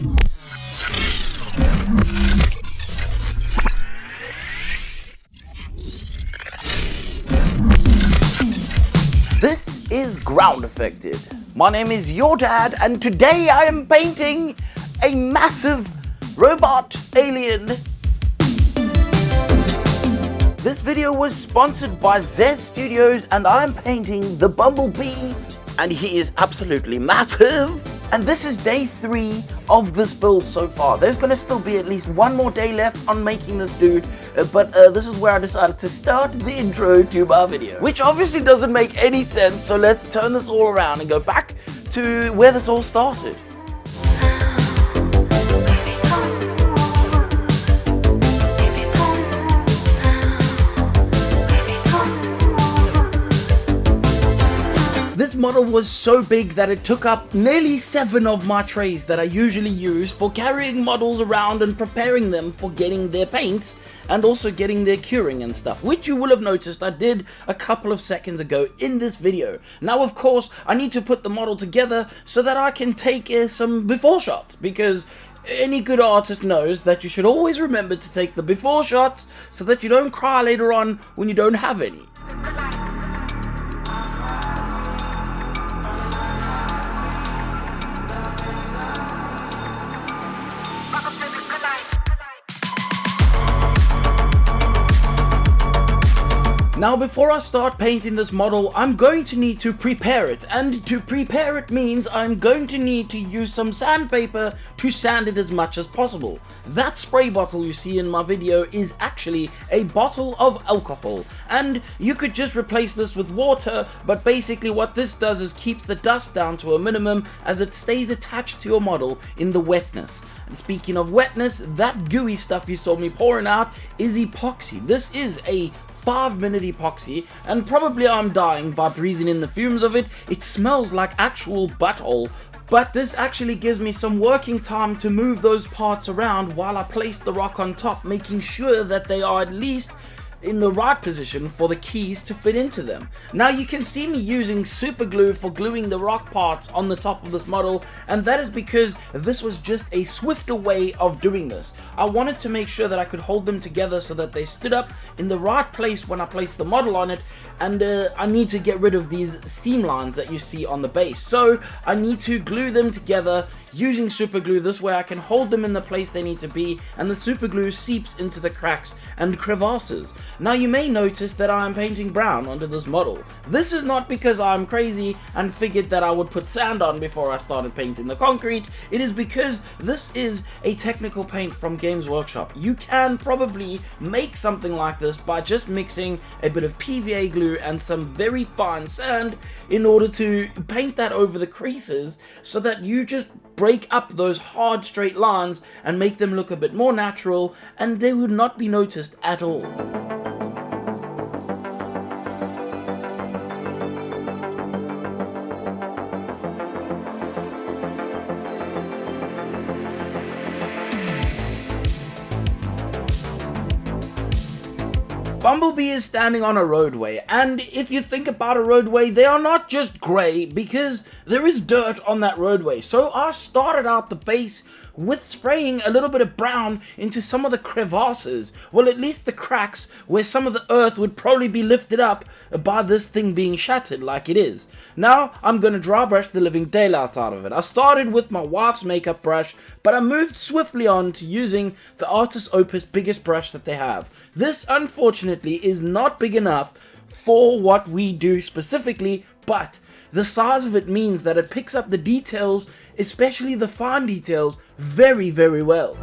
This is Groundeffected. My name is your dad, and today I am painting a massive robot alien. This video was sponsored by ZeZ Studios, and I'm painting the Bumblebee, and he is absolutely massive. And this is day 3 of this build so far. There's gonna still be at least one more day left on making this dude, but this is where I decided to start the intro to my video, which obviously doesn't make any sense, so let's turn this all around and go back to where this all started. This model was so big that it took up nearly 7 of my trays that I usually use for carrying models around and preparing them for getting their paints and also getting their curing and stuff, which you will have noticed I did a couple of seconds ago in this video. Now of course I need to put the model together so that I can take some before shots, because any good artist knows that you should always remember to take the before shots so that you don't cry later on when you don't have any. Now before I start painting this model, I'm going to need to prepare it, and to prepare it means I'm going to need to use some sandpaper to sand it as much as possible. That spray bottle you see in my video is actually a bottle of alcohol, and you could just replace this with water, but basically what this does is keeps the dust down to a minimum as it stays attached to your model in the wetness. And speaking of wetness, that gooey stuff you saw me pouring out is epoxy. This is a 5-minute epoxy, and probably I'm dying by breathing in the fumes of it. It smells like actual butthole, but this actually gives me some working time to move those parts around while I place the rock on top, making sure that they are at least in the right position for the keys to fit into them. Now you can see me using super glue for gluing the rock parts on the top of this model, and that is because this was just a swifter way of doing this. I wanted to make sure that I could hold them together so that they stood up in the right place when I placed the model on it, and I need to get rid of these seam lines that you see on the base. So I need to glue them together using super glue. This way I can hold them in the place they need to be, and the super glue seeps into the cracks and crevasses. Now you may notice that I am painting brown onto this model. This is not because I'm crazy and figured that I would put sand on before I started painting the concrete. It is because this is a technical paint from Games Workshop. You can probably make something like this by just mixing a bit of PVA glue and some very fine sand in order to paint that over the creases so that you just break up those hard straight lines and make them look a bit more natural, and they would not be noticed at all. Bumblebee is standing on a roadway, and if you think about a roadway, they are not just grey, because there is dirt on that roadway. So I started out the base with spraying a little bit of brown into some of the crevasses, well, at least the cracks where some of the earth would probably be lifted up by this thing being shattered like it is. Now I'm going to dry brush the living daylights out of it. I started with my wife's makeup brush, but I moved swiftly on to using the Artist Opus biggest brush that they have. This unfortunately is not big enough for what we do specifically, but the size of it means that it picks up the details, especially the fine details, very, very well.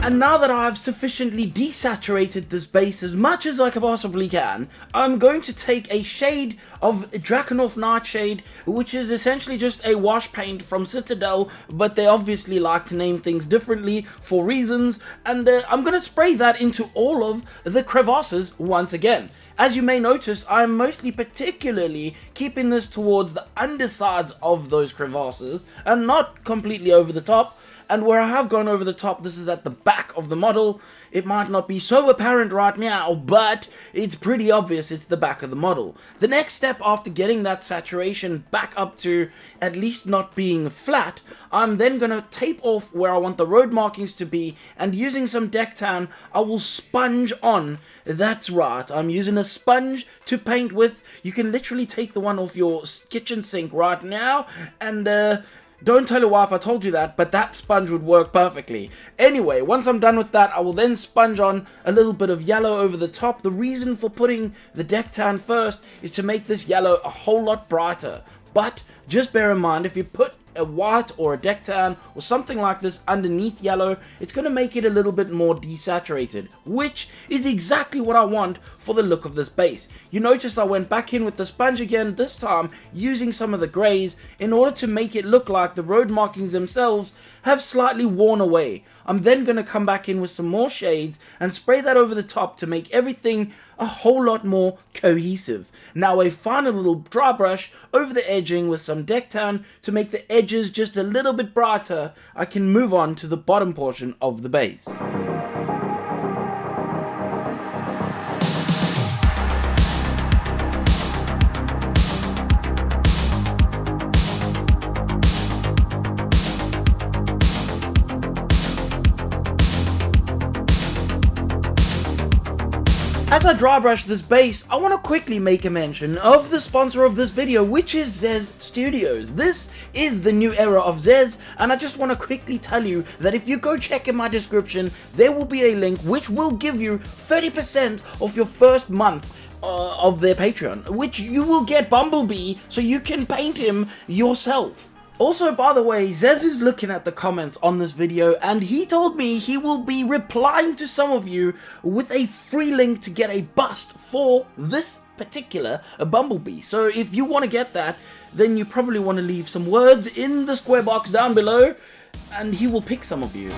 And now that I've sufficiently desaturated this base as much as I possibly can, I'm going to take a shade of Drakenhof Nightshade, which is essentially just a wash paint from Citadel, but they obviously like to name things differently for reasons, and I'm going to spray that into all of the crevasses once again. As you may notice, I'm mostly particularly keeping this towards the undersides of those crevasses and not completely over the top. And where I have gone over the top, this is at the back of the model. It might not be so apparent right now, but it's pretty obvious it's the back of the model. The next step after getting that saturation back up to at least not being flat, I'm then going to tape off where I want the road markings to be, and using some deck tan, I will sponge on. That's right, I'm using a sponge to paint with. You can literally take the one off your kitchen sink right now, and don't tell your wife I told you that, but that sponge would work perfectly. Anyway, once I'm done with that, I will then sponge on a little bit of yellow over the top. The reason for putting the deck tan first is to make this yellow a whole lot brighter. But just bear in mind, if you put a white or a deck tan or something like this underneath yellow, it's going to make it a little bit more desaturated, which is exactly what I want for the look of this base. You notice I went back in with the sponge again, this time using some of the greys in order to make it look like the road markings themselves have slightly worn away. I'm then going to come back in with some more shades and spray that over the top to make everything a whole lot more cohesive. Now a final little dry brush over the edging with some deck tan to make the edges just a little bit brighter. I can move on to the bottom portion of the base. As I dry brush this base, I want to quickly make a mention of the sponsor of this video, which is ZeZ Studios. This is the new era of ZeZ, and I just want to quickly tell you that if you go check in my description, there will be a link which will give you 30% off your first month of their Patreon, which you will get Bumblebee so you can paint him yourself. Also, by the way, ZeZ is looking at the comments on this video, and he told me he will be replying to some of you with a free link to get a bust for this particular Bumblebee. So if you want to get that, then you probably want to leave some words in the square box down below, and he will pick some of you.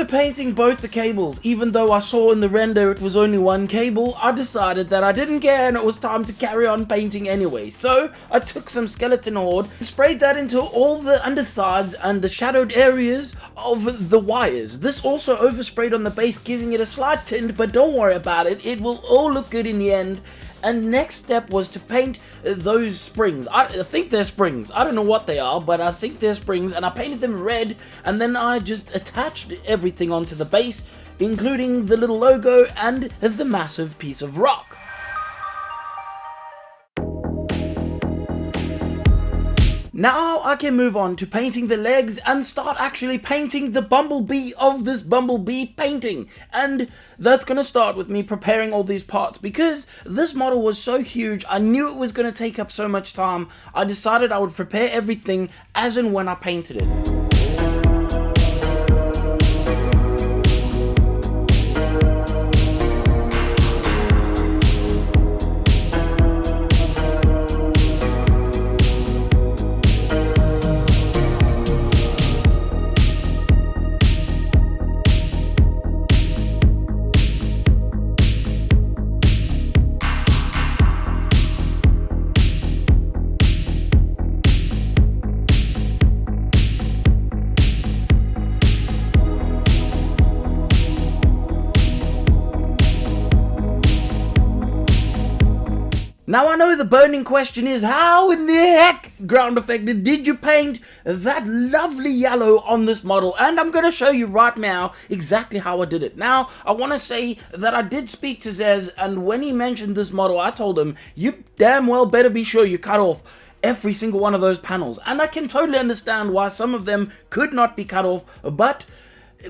Painting both the cables, even though I saw in the render it was only one cable, I decided that I didn't care and it was time to carry on painting anyway. So I took some skeleton horde, sprayed that into all the undersides and the shadowed areas of the wires. This also oversprayed on the base, giving it a slight tint, but don't worry about it, it will all look good in the end. And next step was to paint those springs. I think they're springs. I don't know what they are, but I think they're springs. And I painted them red, and then I just attached everything onto the base, including the little logo and the massive piece of rock. Now I can move on to painting the legs and start actually painting the Bumblebee of this Bumblebee painting. And that's going to start with me preparing all these parts. Because this model was so huge, I knew it was going to take up so much time. I decided I would prepare everything as and when I painted it. Now I know the burning question is, how in the heck, Groundeffected, did you paint that lovely yellow on this model? And I'm going to show you right now exactly how I did it. Now, I want to say that I did speak to ZeZ, and when he mentioned this model, I told him, you damn well better be sure you cut off every single one of those panels. And I can totally understand why some of them could not be cut off, but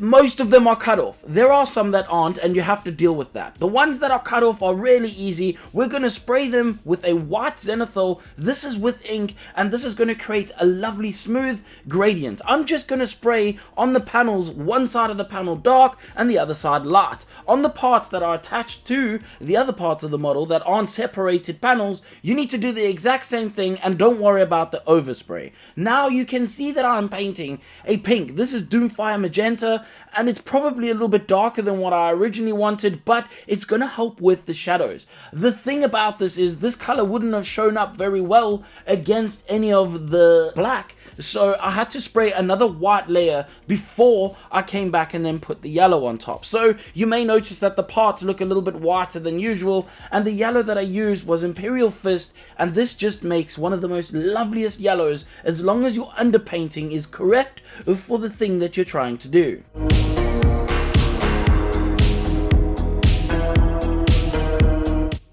most of them are cut off. There are some that aren't, and you have to deal with that. The ones that are cut off are really easy. We're going to spray them with a white zenithal. This is with ink, and this is going to create a lovely smooth gradient. I'm just going to spray on the panels, one side of the panel dark and the other side light. On the parts that are attached to the other parts of the model that aren't separated panels, you need to do the exact same thing, and don't worry about the overspray. Now you can see that I'm painting a pink. This is Doomfire Magenta, and it's probably a little bit darker than what I originally wanted, but it's going to help with the shadows. The thing about this is this color wouldn't have shown up very well against any of the black, so I had to spray another white layer before I came back and then put the yellow on top. So you may notice that the parts look a little bit whiter than usual, and the yellow that I used was Imperial Fist, and this just makes one of the most loveliest yellows as long as your underpainting is correct for the thing that you're trying to do.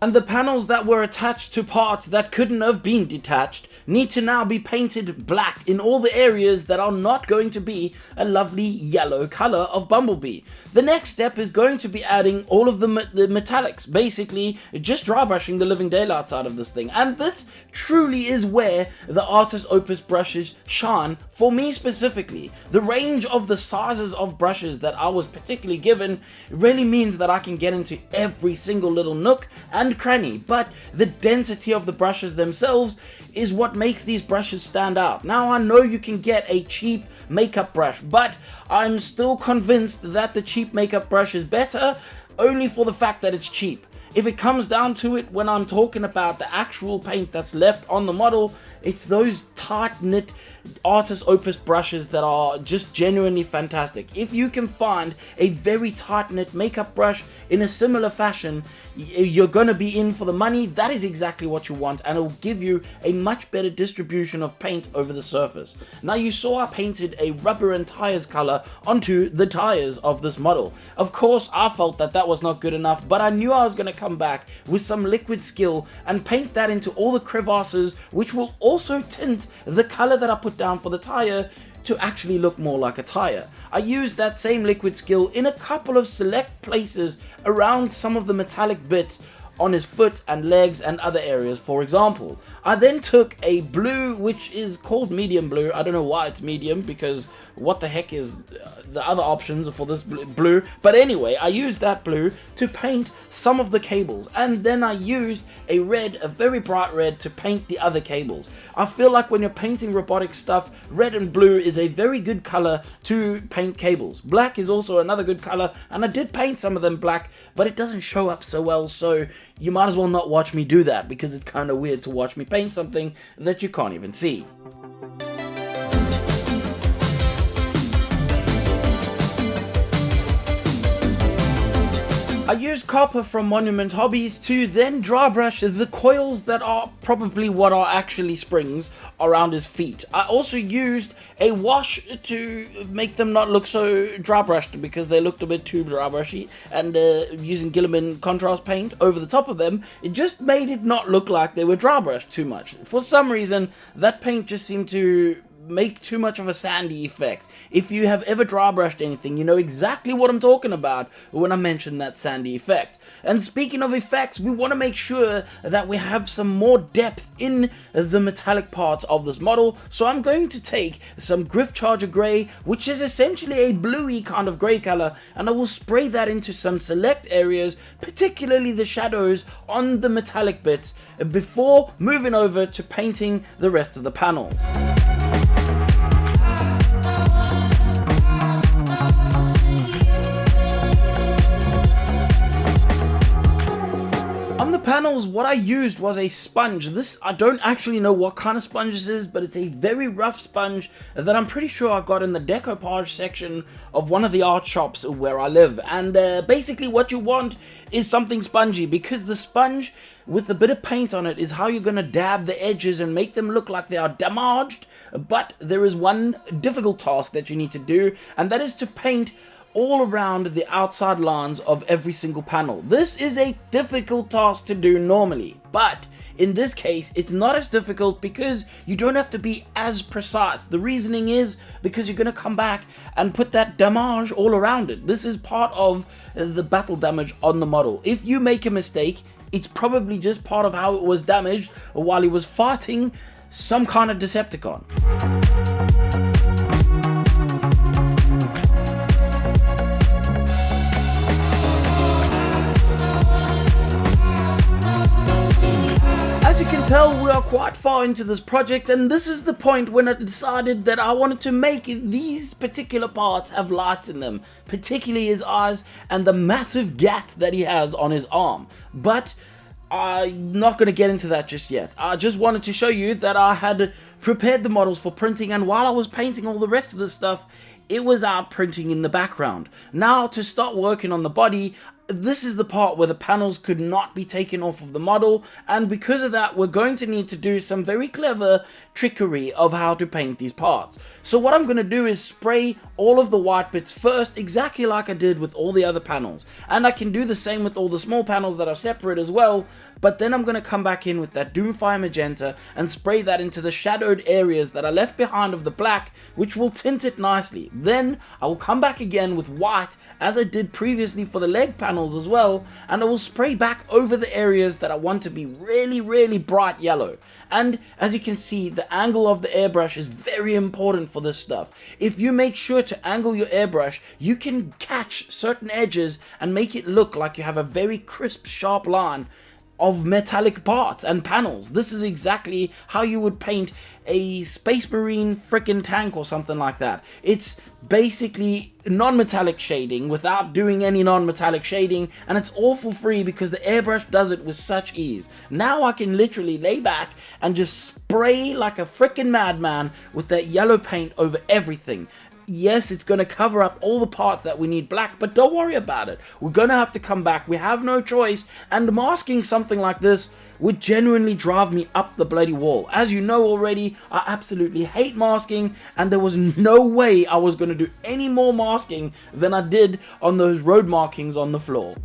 And the panels that were attached to parts that couldn't have been detached need to now be painted black in all the areas that are not going to be a lovely yellow color of Bumblebee. The next step is going to be adding all of the metallics, basically just dry brushing the living daylights out of this thing. And this truly is where the Artist Opus brushes shine, for me specifically. The range of the sizes of brushes that I was particularly given really means that I can get into every single little nook and cranny, but the density of the brushes themselves is what makes these brushes stand out. Now I know you can get a cheap makeup brush, but I'm still convinced that the cheap makeup brush is better only for the fact that it's cheap. If it comes down to it, when I'm talking about the actual paint that's left on the model, it's those tight-knit Artist Opus brushes that are just genuinely fantastic. If you can find a very tight-knit makeup brush in a similar fashion, you're gonna be in for the money. That is exactly what you want, and it will give you a much better distribution of paint over the surface. Now you saw I painted a rubber and tires color onto the tires of this model. Of course I felt that that was not good enough, but I knew I was gonna come back with some liquid skill and paint that into all the crevasses, which will also tint the color that I put down for the tire to actually look more like a tire. I used that same liquid skill in a couple of select places around some of the metallic bits on his foot and legs and other areas, for example. I then took a blue, which is called medium blue. I don't know why it's medium, because what the heck is the other options for this blue? But anyway, I used that blue to paint some of the cables, and then I used a red, a very bright red, to paint the other cables. I feel like when you're painting robotic stuff, red and blue is a very good color to paint cables. Black is also another good color, and I did paint some of them black, but it doesn't show up so well, so you might as well not watch me do that, because it's kind of weird to watch me paint something that you can't even see. I used copper from Monument Hobbies to then dry brush the coils that are probably what are actually springs around his feet. I also used a wash to make them not look so dry brushed, because they looked a bit too dry brushy, and using Gilliman contrast paint over the top of them, it just made it not look like they were dry brushed too much. For some reason, that paint just seemed to make too much of a sandy effect. If you have ever dry brushed anything, you know exactly what I'm talking about when I mention that sandy effect. And speaking of effects, we want to make sure that we have some more depth in the metallic parts of this model, so I'm going to take some Gryph Grey, which is essentially a bluey kind of grey color, and I will spray that into some select areas, particularly the shadows on the metallic bits, before moving over to painting the rest of the panels. On the panels, what I used was a sponge. This, I don't actually know what kind of sponge this is, but it's a very rough sponge that I'm pretty sure I got in the decoupage section of one of the art shops where I live. And basically what you want is something spongy, because the sponge with a bit of paint on it is how you're going to dab the edges and make them look like they are damaged. But there is one difficult task that you need to do, and that is to paint all around the outside lines of every single panel. This is a difficult task to do normally, but in this case, it's not as difficult because you don't have to be as precise. The reasoning is because you're going to come back and put that damage all around it. This is part of the battle damage on the model. If you make a mistake, it's probably just part of how it was damaged while he was fighting some kind of Decepticon. As you can tell, we are quite far into this project, and this is the point when I decided that I wanted to make these particular parts have lights in them, particularly his eyes and the massive gat that he has on his arm. But I'm not going to get into that just yet. I just wanted to show you that I had prepared the models for printing, and while I was painting all the rest of this stuff, it was out printing in the background. Now, to start working on the body, this is the part where the panels could not be taken off of the model, and because of that, we're going to need to do some very clever trickery of how to paint these parts. So what I'm going to do is spray all of the white bits first, exactly like I did with all the other panels. And I can do the same with all the small panels that are separate as well, but then I'm going to come back in with that Doomfire Magenta and spray that into the shadowed areas that are left behind of the black, which will tint it nicely. Then I will come back again with white, as I did previously for the leg panels as well, and I will spray back over the areas that I want to be really, really bright yellow. And as you can see, the angle of the airbrush is very important for this stuff. If you make sure to angle your airbrush, you can catch certain edges and make it look like you have a very crisp, sharp line of metallic parts and panels. This is exactly how you would paint a Space Marine frickin' tank or something like that. It's basically non-metallic shading without doing any non-metallic shading, and it's all for free because the airbrush does it with such ease. Now I can literally lay back and just spray like a frickin' madman with that yellow paint over everything. Yes, it's going to cover up all the parts that we need black, but don't worry about it. We're going to have to come back. We have no choice, and masking something like this would genuinely drive me up the bloody wall. As you know already, I absolutely hate masking, and there was no way I was going to do any more masking than I did on those road markings on the floor.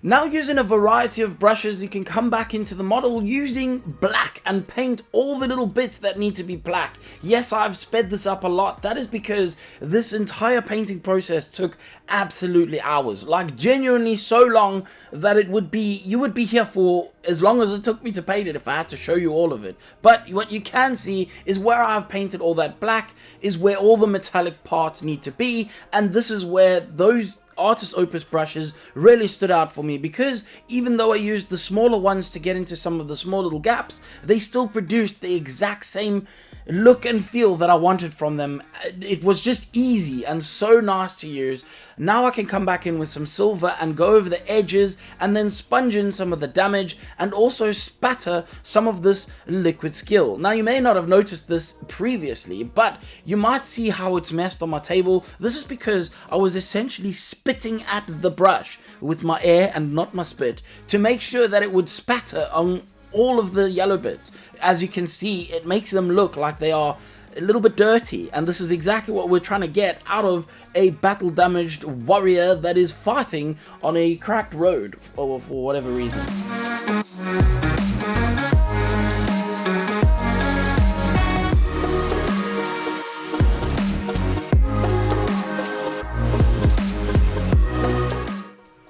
Now, using a variety of brushes, you can come back into the model using black and paint all the little bits that need to be black. Yes, I've sped this up a lot. That is because this entire painting process took absolutely hours. Like, genuinely so long that you would be here for as long as it took me to paint it if I had to show you all of it. But what you can see is where I've painted all that black is where all the metallic parts need to be, and this is where those Artist Opus brushes really stood out for me, because even though I used the smaller ones to get into some of the small little gaps, they still produced the exact same look and feel that I wanted from them. It was just easy and so nice to use. Now I can come back in with some silver and go over the edges and then sponge in some of the damage and also spatter some of this liquid skill. Now, you may not have noticed this previously, but you might see how it's messed on my table. This is because I was essentially spitting at the brush with my air and not my spit to make sure that it would spatter on all of the yellow bits. As you can see, it makes them look like they are a little bit dirty, and this is exactly what we're trying to get out of a battle damaged warrior that is fighting on a cracked road for whatever reason.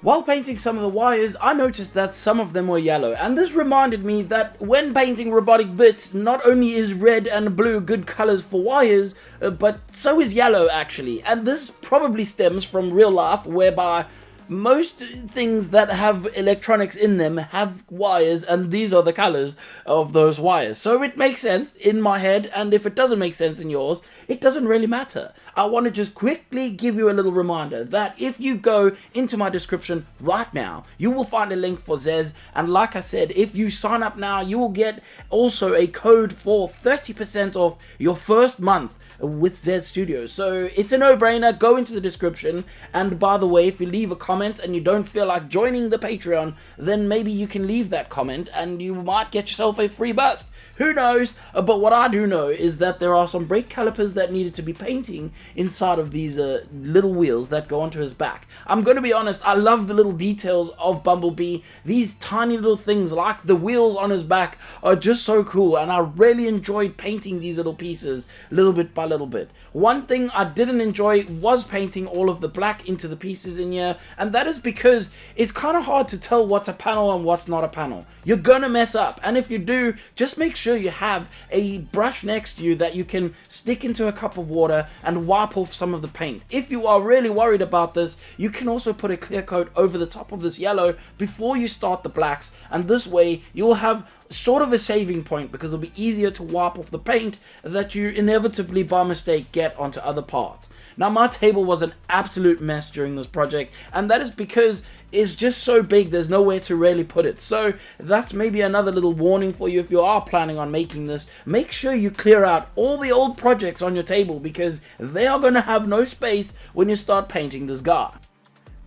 While painting some of the wires, I noticed that some of them were yellow, and this reminded me that when painting robotic bits, not only is red and blue good colors for wires, but so is yellow actually, and this probably stems from real life, whereby most things that have electronics in them have wires, and these are the colors of those wires. So it makes sense in my head, and if it doesn't make sense in yours, it doesn't really matter. I want to just quickly give you a little reminder that if you go into my description right now, you will find a link for ZeZ, and like I said, if you sign up now, you will get also a code for 30% off your first month with ZeZ Studios. So it's a no-brainer. Go into the description, and by the way, if you leave a comment and you don't feel like joining the Patreon, then maybe you can leave that comment and you might get yourself a free bust. Who knows? But what I do know is that there are some brake calipers that needed to be painting inside of these little wheels that go onto his back. I'm going to be honest, I love the little details of Bumblebee. These tiny little things like the wheels on his back are just so cool, and I really enjoyed painting these little pieces little bit by little bit. One thing I didn't enjoy was painting all of the black into the pieces in here, and that is because it's kind of hard to tell what's a panel and what's not a panel. You're gonna mess up, and if you do, just make sure you have a brush next to you that you can stick into a cup of water and wipe off some of the paint. If you are really worried about this, you can also put a clear coat over the top of this yellow before you start the blacks, and this way you will have sort of a saving point because it'll be easier to wipe off the paint that you inevitably by mistake get onto other parts. Now, my table was an absolute mess during this project, and that is because it's just so big there's nowhere to really put it. So that's maybe another little warning for you if you are planning on making this. Make sure you clear out all the old projects on your table because they are going to have no space when you start painting this guy.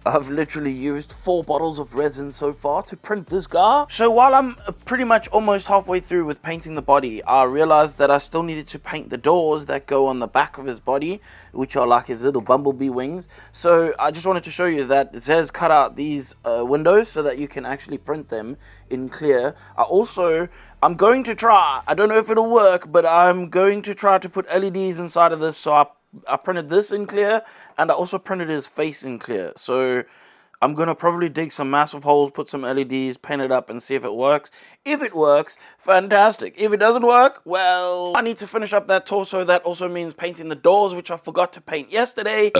I've literally used 4 bottles of resin so far to print this guy. So while I'm pretty much almost halfway through with painting the body, I realized that I still needed to paint the doors that go on the back of his body, which are like his little bumblebee wings. So I just wanted to show you that ZeZ cut out these windows so that you can actually print them in clear. I'm going to try, I don't know if it'll work, but I'm going to try to put LEDs inside of this. So I printed this in clear, and I also printed his face in clear. So I'm going to probably dig some massive holes, put some LEDs, paint it up, and see if it works. If it works, fantastic. If it doesn't work, well, I need to finish up that torso. That also means painting the doors, which I forgot to paint yesterday.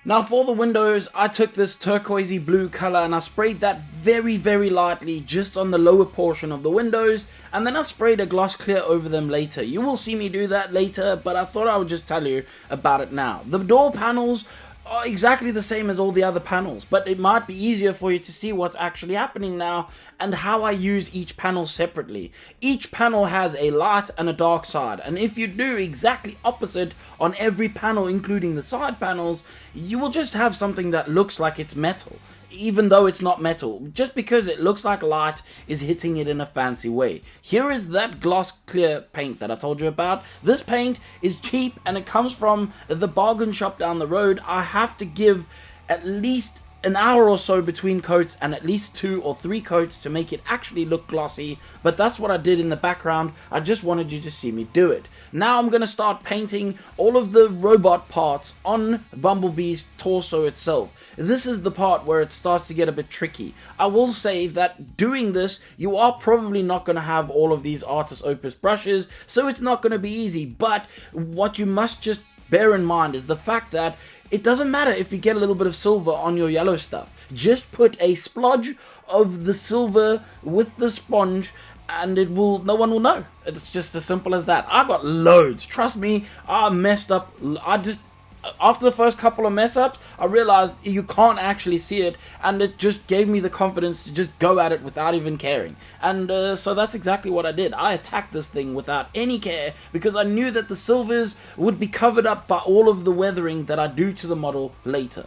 Now for the windows, I took this turquoisey blue color and I sprayed that very, very lightly just on the lower portion of the windows, and then I sprayed a gloss clear over them later. You will see me do that later, but I thought I would just tell you about it now. The door panels are exactly the same as all the other panels, but it might be easier for you to see what's actually happening now and how I use each panel separately. Each panel has a light and a dark side, and if you do exactly opposite on every panel, including the side panels, you will just have something that looks like it's metal, even though it's not metal, just because it looks like light is hitting it in a fancy way. Here is that gloss clear paint that I told you about. This paint is cheap and it comes from the bargain shop down the road. I have to give at least an hour or so between coats and at least 2 or 3 coats to make it actually look glossy, but that's what I did in the background. I just wanted you to see me do it. Now I'm going to start painting all of the robot parts on Bumblebee's torso itself. This is the part where it starts to get a bit tricky. I will say that doing this, you are probably not going to have all of these Artist Opus brushes, so it's not going to be easy, but what you must just bear in mind is the fact that it doesn't matter if you get a little bit of silver on your yellow stuff. Just put a splodge of the silver with the sponge and no one will know. It's just as simple as that. I got loads. Trust me, I messed up. After the first couple of mess ups, I realized you can't actually see it, and it just gave me the confidence to just go at it without even caring. And so that's exactly what I did. I attacked this thing without any care because I knew that the silvers would be covered up by all of the weathering that I do to the model later.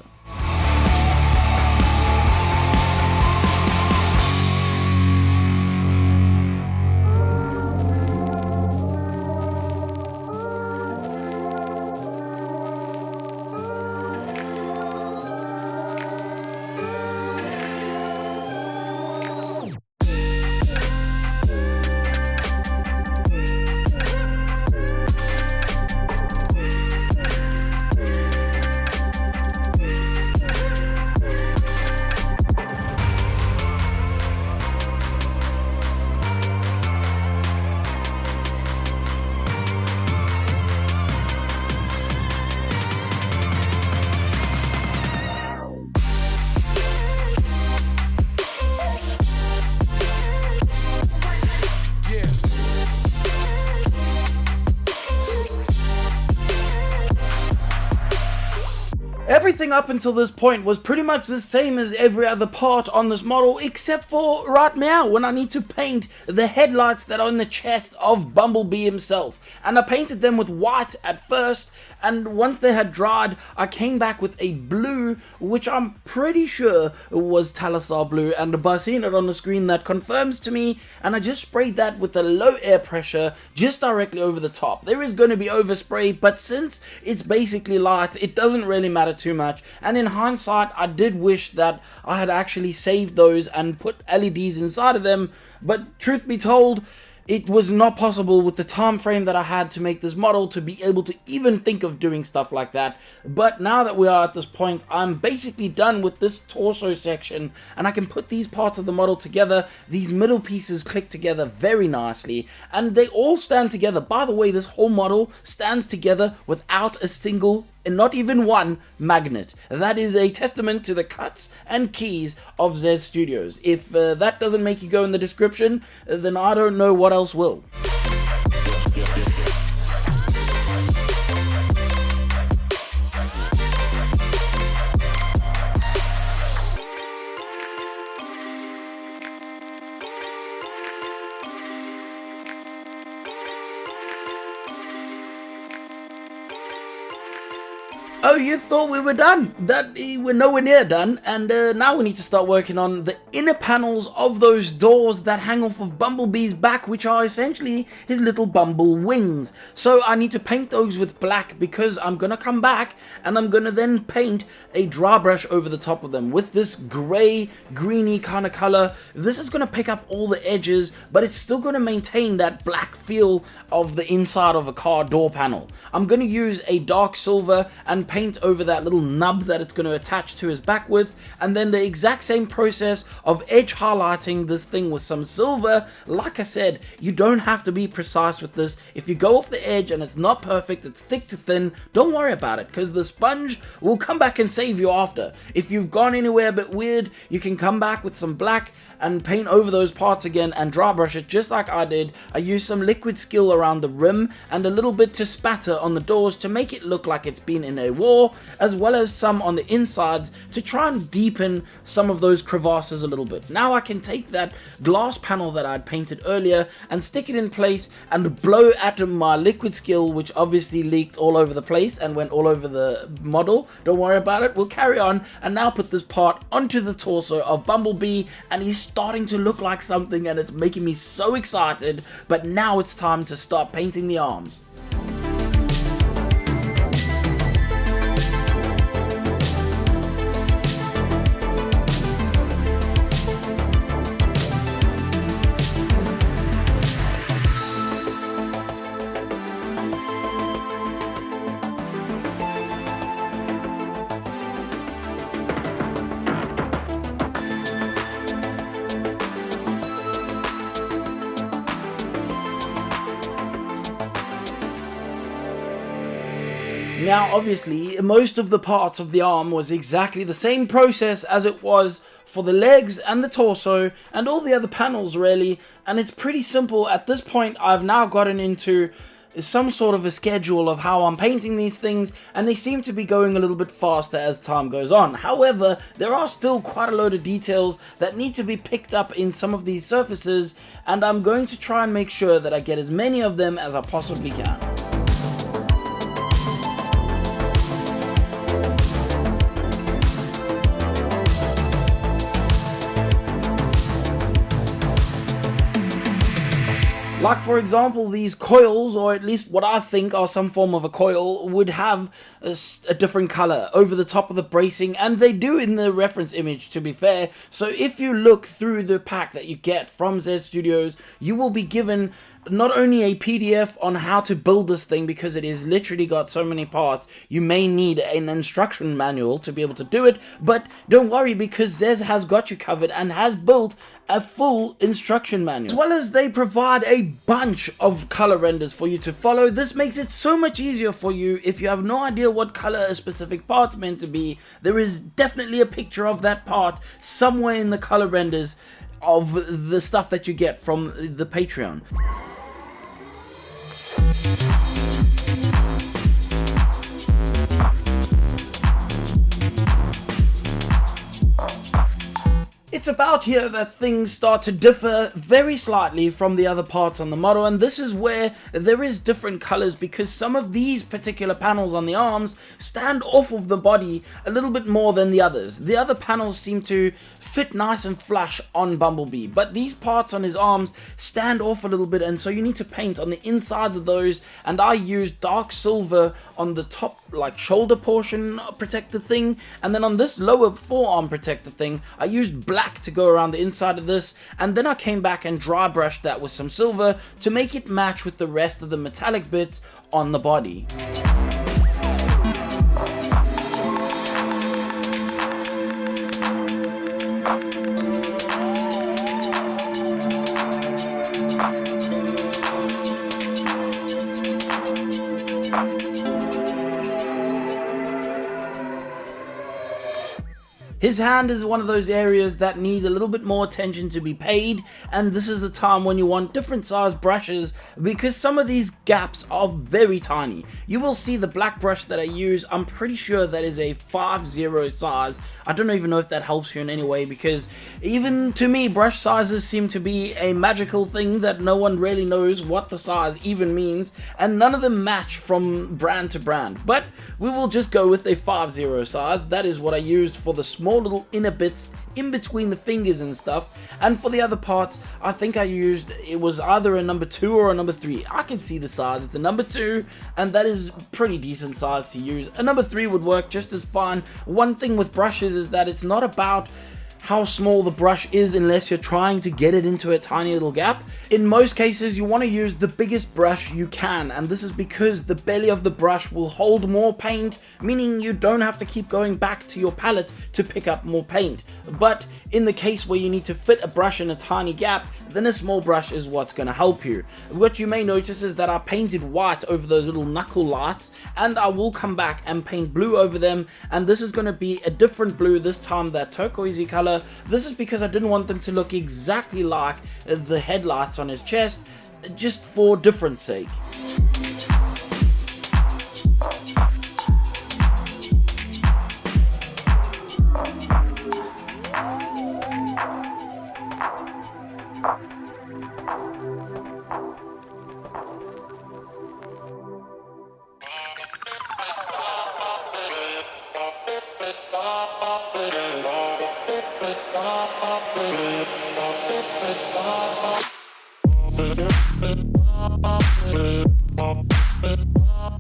Everything up until this point was pretty much the same as every other part on this model, except for right now when I need to paint the headlights that are in the chest of Bumblebee himself. And I painted them with white at first, and once they had dried, I came back with a blue, which I'm pretty sure was Talisar blue, and by seeing it on the screen that confirms to me, and I just sprayed that with a low air pressure just directly over the top. There is going to be overspray, but since it's basically light, it doesn't really matter too much, and in hindsight, I did wish that I had actually saved those and put LEDs inside of them, but truth be told, it was not possible with the time frame that I had to make this model to be able to even think of doing stuff like that. But now that we are at this point, I'm basically done with this torso section, and I can put these parts of the model together. These middle pieces click together very nicely, and they all stand together. By the way, this whole model stands together without a single, and not even one, magnet. That is a testament to the cuts and keys of ZeZ Studios. If that doesn't make you go in the description, then I don't know what else will. Oh, you thought we were done? We're nowhere near done, and now we need to start working on the inner panels of those doors that hang off of Bumblebee's back, which are essentially his little bumble wings. So I need to paint those with black, because I'm gonna come back and I'm gonna then paint a dry brush over the top of them with this grey, greeny kind of color. This is gonna pick up all the edges, but it's still gonna maintain that black feel of the inside of a car door panel. I'm gonna use a dark silver and paint over that little nub that it's going to attach to his back with, and then the exact same process of edge highlighting this thing with some silver. Like I said, you don't have to be precise with this. If you go off the edge and it's not perfect, it's thick to thin, don't worry about it, because the sponge will come back and save you after. If you've gone anywhere a bit weird, you can come back with some black and paint over those parts again and dry brush it just like I did. I used some liquid skill around the rim and a little bit to spatter on the doors to make it look like it's been in a war, as well as some on the insides to try and deepen some of those crevasses a little bit. Now I can take that glass panel that I'd painted earlier and stick it in place and blow at my liquid skill, which obviously leaked all over the place and went all over the model. Don't worry about it, we'll carry on and now put this part onto the torso of Bumblebee, and he's starting to look like something and it's making me so excited. But now it's time to start painting the arms. Now obviously most of the parts of the arm was exactly the same process as it was for the legs and the torso and all the other panels really, and it's pretty simple. At this point I've now gotten into some sort of a schedule of how I'm painting these things, and they seem to be going a little bit faster as time goes on. However, there are still quite a load of details that need to be picked up in some of these surfaces, and I'm going to try and make sure that I get as many of them as I possibly can. Like for example, these coils, or at least what I think are some form of a coil, would have a different color over the top of the bracing, and they do in the reference image, to be fair. So if you look through the pack that you get from ZeZ Studios, you will be given not only a PDF on how to build this thing, because it is literally got so many parts, you may need an instruction manual to be able to do it, but don't worry, because ZeZ has got you covered and has built a full instruction manual, as well as they provide a bunch of color renders for you to follow. This makes it so much easier for you if you have no idea what color a specific part's meant to be. There is definitely a picture of that part somewhere in the color renders of the stuff that you get from the Patreon. It's about here that things start to differ very slightly from the other parts on the model, and this is where there is different colors because some of these particular panels on the arms stand off of the body a little bit more than the others. The other panels seem to fit nice and flush on Bumblebee, but these parts on his arms stand off a little bit, and so you need to paint on the insides of those, and I used dark silver on the top like shoulder portion protector thing, and then on this lower forearm protector thing I used black to go around the inside of this, and then I came back and dry brushed that with some silver to make it match with the rest of the metallic bits on the body. His hand is one of those areas that need a little bit more attention to be paid, and this is the time when you want different size brushes because some of these gaps are very tiny. You will see the black brush that I use, I'm pretty sure that is a 5-0 size. I don't even know if that helps you in any way because even to me brush sizes seem to be a magical thing that no one really knows what the size even means, and none of them match from brand to brand, but we will just go with a 5-0 size. That is what I used for the small little inner bits in between the fingers and stuff, and for the other parts I think I used, it was either a number 2 or a number 3. I can see the size, it's a number 2, and that is pretty decent size to use. A number 3 would work just as fine. One thing with brushes is that it's not about how small the brush is unless you're trying to get it into a tiny little gap. In most cases you want to use the biggest brush you can, and this is because the belly of the brush will hold more paint, meaning you don't have to keep going back to your palette to pick up more paint. But in the case where you need to fit a brush in a tiny gap, then a small brush is what's going to help you. What you may notice is that I painted white over those little knuckle lights, and I will come back and paint blue over them, and this is going to be a different blue this time, that turquoisey color. This is because I didn't want them to look exactly like the headlights on his chest, just for difference sake.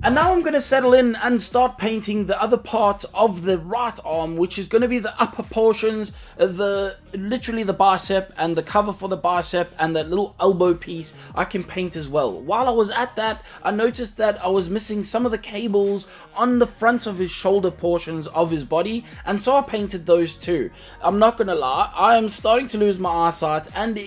And now I'm going to settle in and start painting the other parts of the right arm, which is going to be the upper portions, literally the bicep and the cover for the bicep and that little elbow piece I can paint as well. While I was at that, I noticed that I was missing some of the cables on the fronts of his shoulder portions of his body, and so I painted those too. I'm not going to lie, I am starting to lose my eyesight, and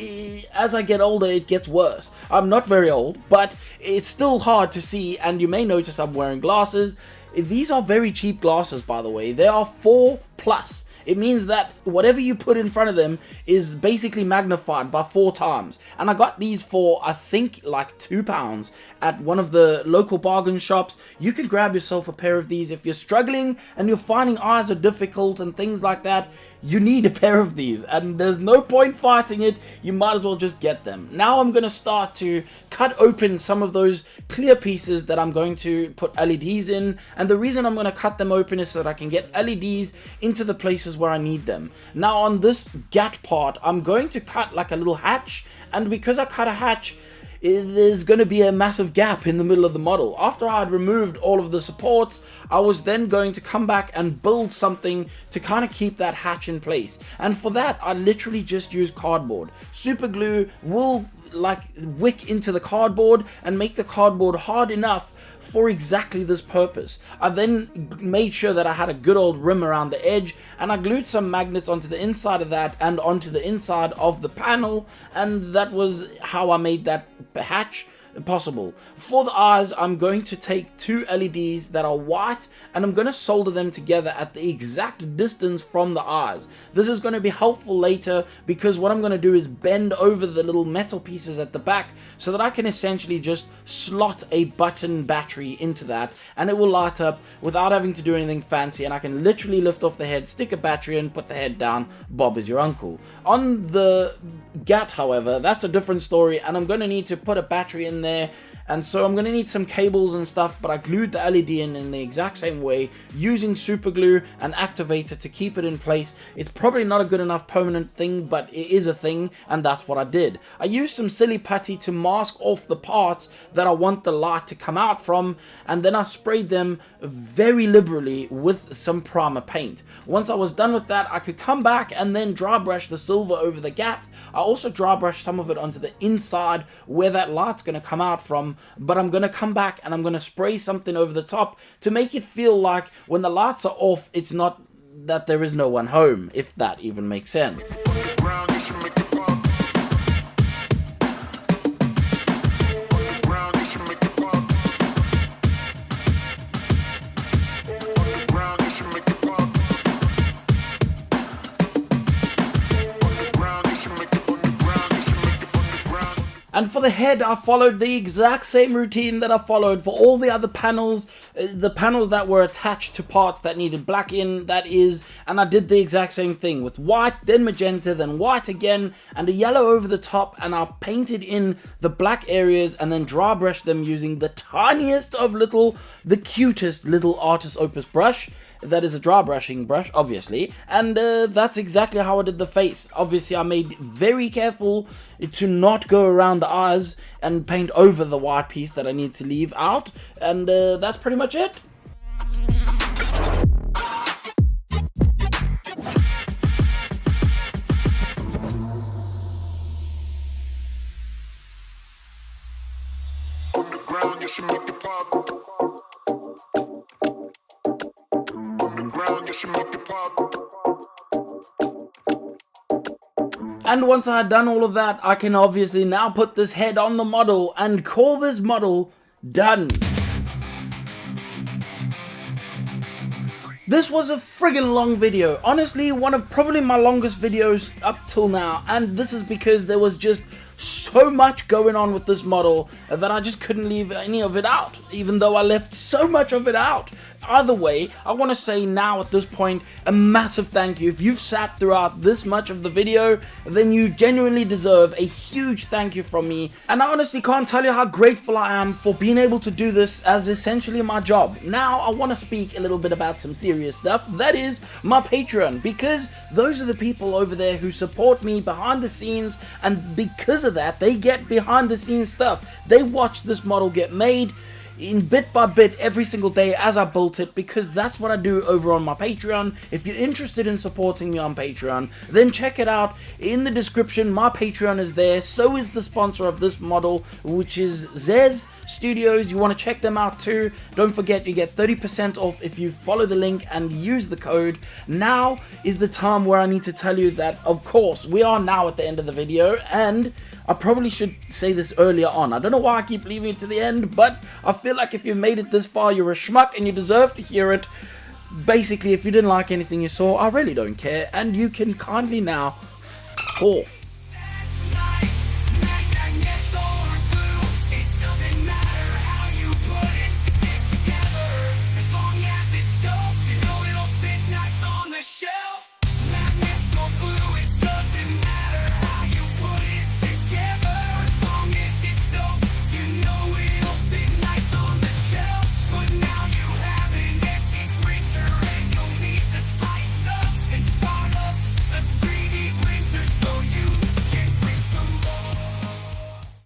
as I get older it gets worse. I'm not very old, but it's still hard to see, and you may notice I'm wearing glasses. These are very cheap glasses, by the way. They are 4+. It means that whatever you put in front of them is basically magnified by 4 times. And I got these for, I think, like £2 at one of the local bargain shops. You can grab yourself a pair of these if you're struggling and you're finding eyes are difficult and things like that. You need a pair of these, and there's no point fighting it. You might as well just get them. Now I'm going to start to cut open some of those clear pieces that I'm going to put LEDs in, and the reason I'm going to cut them open is so that I can get LEDs into the places where I need them. Now on this gat part, I'm going to cut like a little hatch, and because I cut a hatch, there's going to be a massive gap in the middle of the model. After I had removed all of the supports, I was then going to come back and build something to kind of keep that hatch in place. And for that, I literally just used cardboard. Super glue will like wick into the cardboard and make the cardboard hard enough for exactly this purpose. I then made sure that I had a good old rim around the edge, and I glued some magnets onto the inside of that and onto the inside of the panel, and that was how I made that hatch. possible. For the eyes, I'm going to take 2 LEDs that are white and I'm going to solder them together at the exact distance from the eyes. This is going to be helpful later because what I'm going to do is bend over the little metal pieces at the back so that I can essentially just slot a button battery into that and it will light up without having to do anything fancy, and I can literally lift off the head, stick a battery in, put the head down, Bob is your uncle. On the GAT, however, that's a different story, and I'm going to need to put a battery in there, and so I'm going to need some cables and stuff, but I glued the LED in the exact same way using super glue and activator to keep it in place. It's probably not a good enough permanent thing, but it is a thing, and that's what I did. I used some silly putty to mask off the parts that I want the light to come out from, and then I sprayed them very liberally with some primer paint. Once I was done with that, I could come back and then dry brush the silver over the GAT. I also dry brushed some of it onto the inside where that light's going to come out from, but I'm going to come back and I'm going to spray something over the top to make it feel like when the lights are off, it's not that there is no one home, if that even makes sense. And for the head, I followed the exact same routine that I followed for all the other panels, the panels that were attached to parts that needed black in, that is, and I did the exact same thing with white, then magenta, then white again, and a yellow over the top, and I painted in the black areas and then dry brushed them using the tiniest of the cutest little Artist Opus brush. That is a dry brushing brush, obviously, and that's exactly how I did the face. Obviously, I made very careful to not go around the eyes and paint over the white piece that I need to leave out, and that's pretty much it. On the ground, you should make it pop. And once I had done all of that, I can obviously now put this head on the model and call this model done. This was a friggin' long video. Honestly, one of probably my longest videos up till now, and this is because there was just so much going on with this model that I just couldn't leave any of it out, even though I left so much of it out. Either way, I want to say now at this point a massive thank you. If you've sat throughout this much of the video, then you genuinely deserve a huge thank you from me, and I honestly can't tell you how grateful I am for being able to do this as essentially my job. Now I want to speak a little bit about some serious stuff, that is my Patreon, because those are the people over there who support me behind the scenes, and because of that they get behind the scenes stuff. They watch this model get made in bit by bit every single day as I built it, because that's what I do over on my Patreon. If you're interested in supporting me on Patreon, then check it out in the description. My Patreon is there, so is the sponsor of this model, which is ZeZ Studios. You want to check them out too. Don't forget, you get 30% off if you follow the link and use the code. Now is the time where I need to tell you that, of course, we are now at the end of the video, and I probably should say this earlier on. I don't know why I keep leaving it to the end, but I feel like if you made it this far, you're a schmuck and you deserve to hear it. Basically, if you didn't like anything you saw, I really don't care, and you can kindly now f*** off.